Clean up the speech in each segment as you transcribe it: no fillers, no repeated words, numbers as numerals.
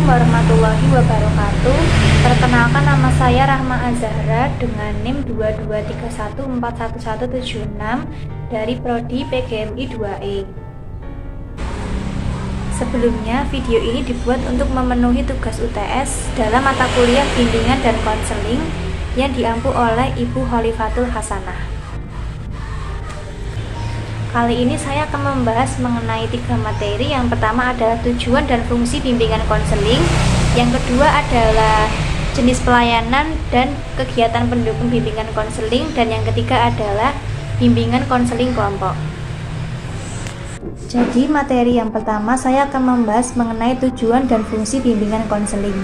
warahmatullahi wabarakatuh. Perkenalkan, nama saya Rahma Azahra dengan NIM 223141176 dari Prodi PGMI 2E. Sebelumnya, video ini dibuat untuk memenuhi tugas UTS dalam mata kuliah bimbingan dan konseling yang diampu oleh Ibu Khalifatul Hasanah. Kali ini saya akan membahas mengenai 3 materi. Yang pertama adalah tujuan dan fungsi bimbingan konseling. Yang kedua adalah jenis pelayanan dan kegiatan pendukung bimbingan konseling. Dan yang ketiga adalah bimbingan konseling kelompok. Jadi materi yang pertama saya akan membahas mengenai tujuan dan fungsi bimbingan konseling.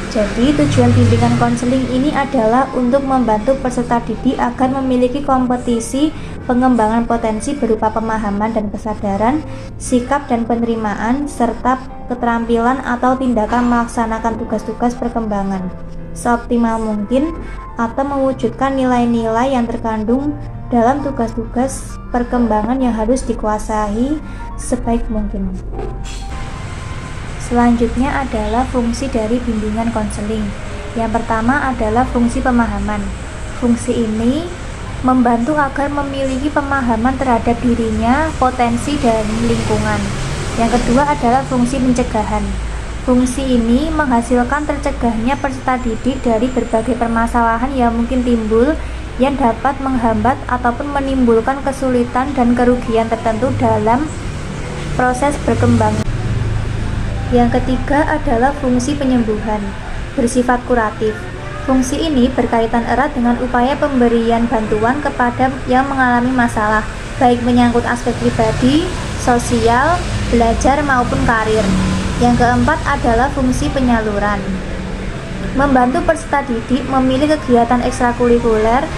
Jadi tujuan bimbingan konseling ini adalah untuk membantu peserta didik agar memiliki kompetisi pengembangan potensi berupa pemahaman dan kesadaran, sikap dan penerimaan, serta keterampilan atau tindakan melaksanakan tugas-tugas perkembangan seoptimal mungkin atau mewujudkan nilai-nilai yang terkandung dalam tugas-tugas perkembangan yang harus dikuasai sebaik mungkin. Selanjutnya adalah fungsi dari bimbingan konseling. Yang pertama adalah fungsi pemahaman. Fungsi ini membantu agar memiliki pemahaman terhadap dirinya, potensi, dan lingkungan. Yang kedua adalah fungsi pencegahan. Fungsi ini menghasilkan tercegahnya peserta didik dari berbagai permasalahan yang mungkin timbul yang dapat menghambat ataupun menimbulkan kesulitan dan kerugian tertentu dalam proses berkembang. Yang ketiga adalah fungsi penyembuhan, bersifat kuratif. Fungsi ini berkaitan erat dengan upaya pemberian bantuan kepada yang mengalami masalah, baik menyangkut aspek pribadi, sosial, belajar maupun karir. Yang keempat adalah fungsi penyaluran, membantu peserta didik memilih kegiatan ekstrakurikuler,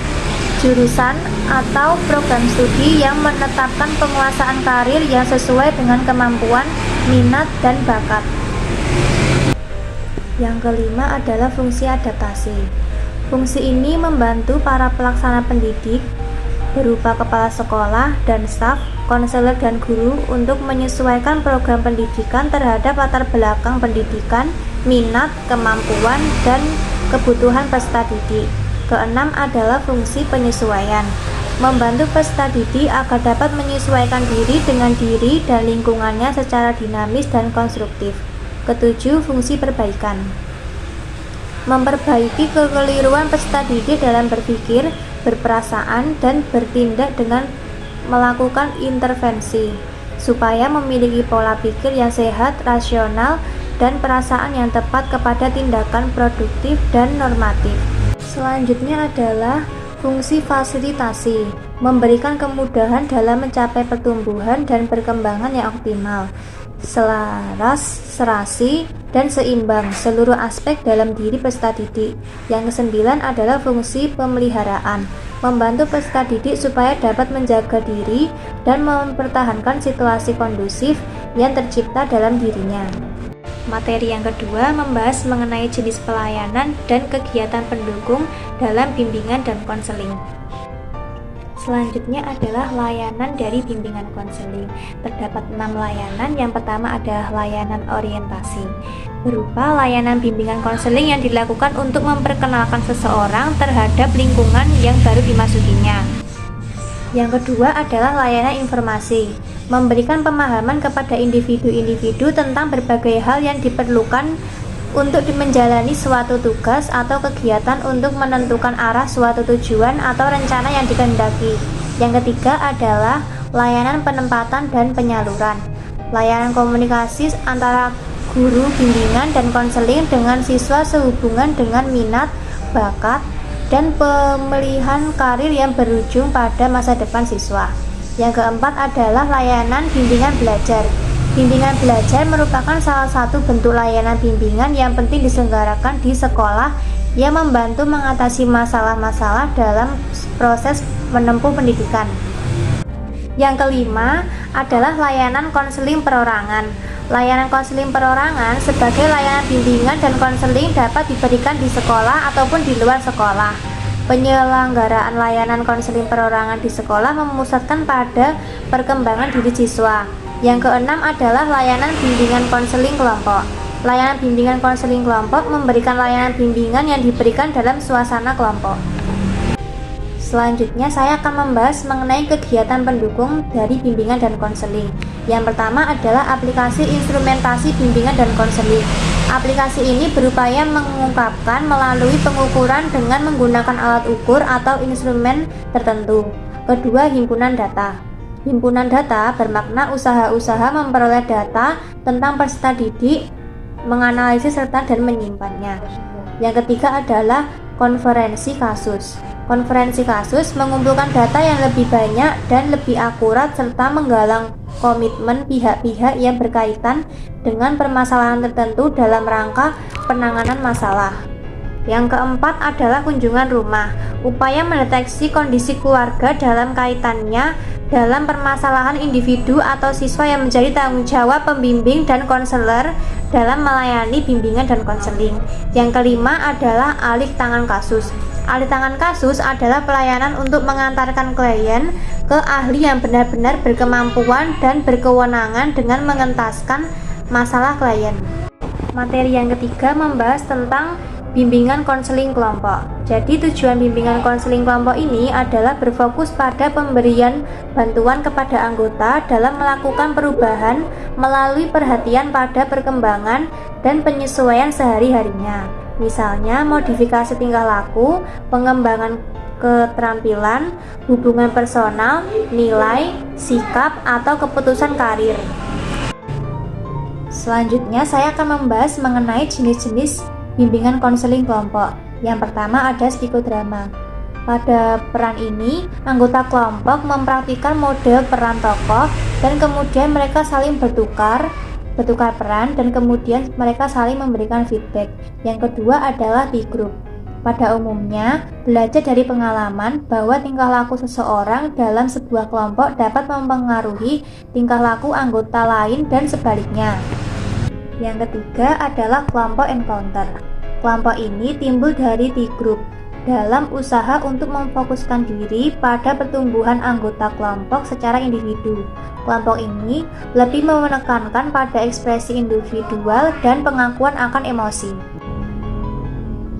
jurusan atau program studi yang menetapkan penguasaan karir yang sesuai dengan kemampuan, minat, dan bakat. Yang kelima adalah fungsi adaptasi. Fungsi ini membantu para pelaksana pendidik berupa kepala sekolah dan staf, konselor dan guru untuk menyesuaikan program pendidikan terhadap latar belakang pendidikan, minat, kemampuan, dan kebutuhan peserta didik. Keenam adalah fungsi penyesuaian, membantu peserta didik agar dapat menyesuaikan diri dengan diri dan lingkungannya secara dinamis dan konstruktif. Ketujuh, fungsi perbaikan, memperbaiki kekeliruan peserta didik dalam berpikir, berperasaan, dan bertindak dengan melakukan intervensi supaya memiliki pola pikir yang sehat, rasional, dan perasaan yang tepat kepada tindakan produktif dan normatif. Selanjutnya adalah fungsi fasilitasi, memberikan kemudahan dalam mencapai pertumbuhan dan perkembangan yang optimal, selaras, serasi, dan seimbang seluruh aspek dalam diri peserta didik. Yang kesembilan adalah fungsi pemeliharaan, membantu peserta didik supaya dapat menjaga diri dan mempertahankan situasi kondusif yang tercipta dalam dirinya. Materi yang kedua membahas mengenai jenis pelayanan dan kegiatan pendukung dalam bimbingan dan konseling. Selanjutnya adalah layanan dari bimbingan konseling. Terdapat 6 layanan. Yang pertama adalah layanan orientasi, berupa layanan bimbingan konseling yang dilakukan untuk memperkenalkan seseorang terhadap lingkungan yang baru dimasukinya. Yang kedua adalah layanan informasi, memberikan pemahaman kepada individu-individu tentang berbagai hal yang diperlukan untuk menjalani suatu tugas atau kegiatan untuk menentukan arah suatu tujuan atau rencana yang dikehendaki. Yang ketiga adalah layanan penempatan dan penyaluran, layanan komunikasi antara guru bimbingan dan konseling dengan siswa sehubungan dengan minat, bakat, dan pemilihan karir yang berujung pada masa depan siswa. Yang keempat adalah layanan bimbingan belajar. Bimbingan belajar merupakan salah satu bentuk layanan bimbingan yang penting diselenggarakan di sekolah yang membantu mengatasi masalah-masalah dalam proses menempuh pendidikan. Yang kelima adalah layanan konseling perorangan. Layanan konseling perorangan sebagai layanan bimbingan dan konseling dapat diberikan di sekolah ataupun di luar sekolah. Penyelenggaraan layanan konseling perorangan di sekolah memusatkan pada perkembangan diri siswa. Yang keenam adalah layanan bimbingan konseling kelompok. Layanan bimbingan konseling kelompok memberikan layanan bimbingan yang diberikan dalam suasana kelompok. Selanjutnya saya akan membahas mengenai kegiatan pendukung dari bimbingan dan konseling. Yang pertama adalah aplikasi instrumentasi bimbingan dan konseling. Aplikasi ini berupaya mengungkapkan melalui pengukuran dengan menggunakan alat ukur atau instrumen tertentu. Kedua, himpunan data. Himpunan data bermakna usaha-usaha memperoleh data tentang peserta didik, menganalisis serta dan menyimpannya. Yang ketiga adalah konferensi kasus. Konferensi kasus mengumpulkan data yang lebih banyak dan lebih akurat serta menggalang komitmen pihak-pihak yang berkaitan dengan permasalahan tertentu dalam rangka penanganan masalah. Yang keempat adalah kunjungan rumah. Upaya mendeteksi kondisi keluarga dalam kaitannya dalam permasalahan individu atau siswa yang menjadi tanggung jawab pembimbing dan konselor dalam melayani bimbingan dan konseling. Yang kelima adalah alih tangan kasus. Alih tangan kasus adalah pelayanan untuk mengantarkan klien ke ahli yang benar-benar berkemampuan dan berkewenangan dengan mengentaskan masalah klien. Materi yang ketiga membahas tentang bimbingan konseling kelompok. Jadi tujuan bimbingan konseling kelompok ini adalah berfokus pada pemberian bantuan kepada anggota dalam melakukan perubahan melalui perhatian pada perkembangan dan penyesuaian sehari-harinya. Misalnya modifikasi tingkah laku, pengembangan keterampilan, hubungan personal, nilai, sikap, atau keputusan karir. Selanjutnya saya akan membahas mengenai jenis-jenis bimbingan konseling kelompok. Yang pertama ada psikodrama. Pada peran ini, anggota kelompok mempraktikkan model peran tokoh dan kemudian mereka saling bertukar peran dan kemudian mereka saling memberikan feedback. Yang kedua adalah di grup. Pada umumnya, belajar dari pengalaman bahwa tingkah laku seseorang dalam sebuah kelompok dapat mempengaruhi tingkah laku anggota lain dan sebaliknya. Yang ketiga adalah kelompok encounter. Kelompok ini timbul dari T-group dalam usaha untuk memfokuskan diri pada pertumbuhan anggota kelompok secara individu. Kelompok ini lebih menekankan pada ekspresi individual dan pengakuan akan emosi.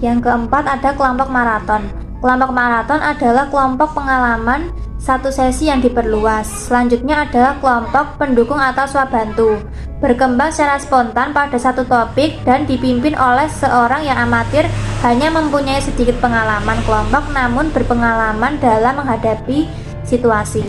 Yang keempat ada kelompok maraton. Kelompok maraton adalah kelompok pengalaman satu sesi yang diperluas. Selanjutnya adalah kelompok pendukung atau swabantu. Berkembang secara spontan pada satu topik dan dipimpin oleh seorang yang amatir, hanya mempunyai sedikit pengalaman kelompok namun berpengalaman dalam menghadapi situasi.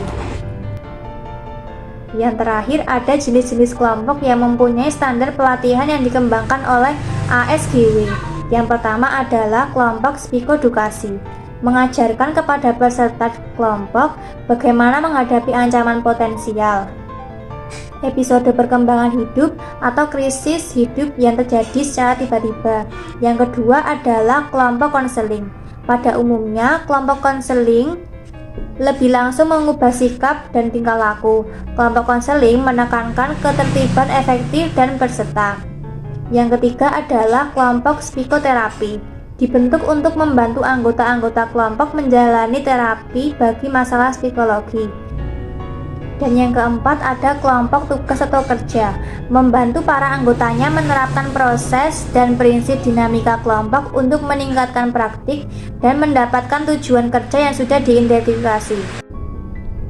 Yang terakhir ada jenis-jenis kelompok yang mempunyai standar pelatihan yang dikembangkan oleh ASGW. Yang pertama adalah kelompok psikodukasi, mengajarkan kepada peserta kelompok bagaimana menghadapi ancaman potensial, episode perkembangan hidup atau krisis hidup yang terjadi secara tiba-tiba. Yang kedua adalah kelompok konseling. Pada umumnya, kelompok konseling lebih langsung mengubah sikap dan tingkah laku. Kelompok konseling menekankan ketertiban efektif dan peserta. Yang ketiga adalah kelompok psikoterapi, dibentuk untuk membantu anggota-anggota kelompok menjalani terapi bagi masalah psikologi. Dan yang keempat ada kelompok tugas atau kerja, membantu para anggotanya menerapkan proses dan prinsip dinamika kelompok untuk meningkatkan praktik dan mendapatkan tujuan kerja yang sudah diidentifikasi.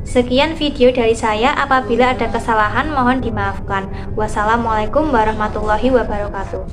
Sekian video dari saya, apabila ada kesalahan mohon dimaafkan. Wassalamualaikum warahmatullahi wabarakatuh.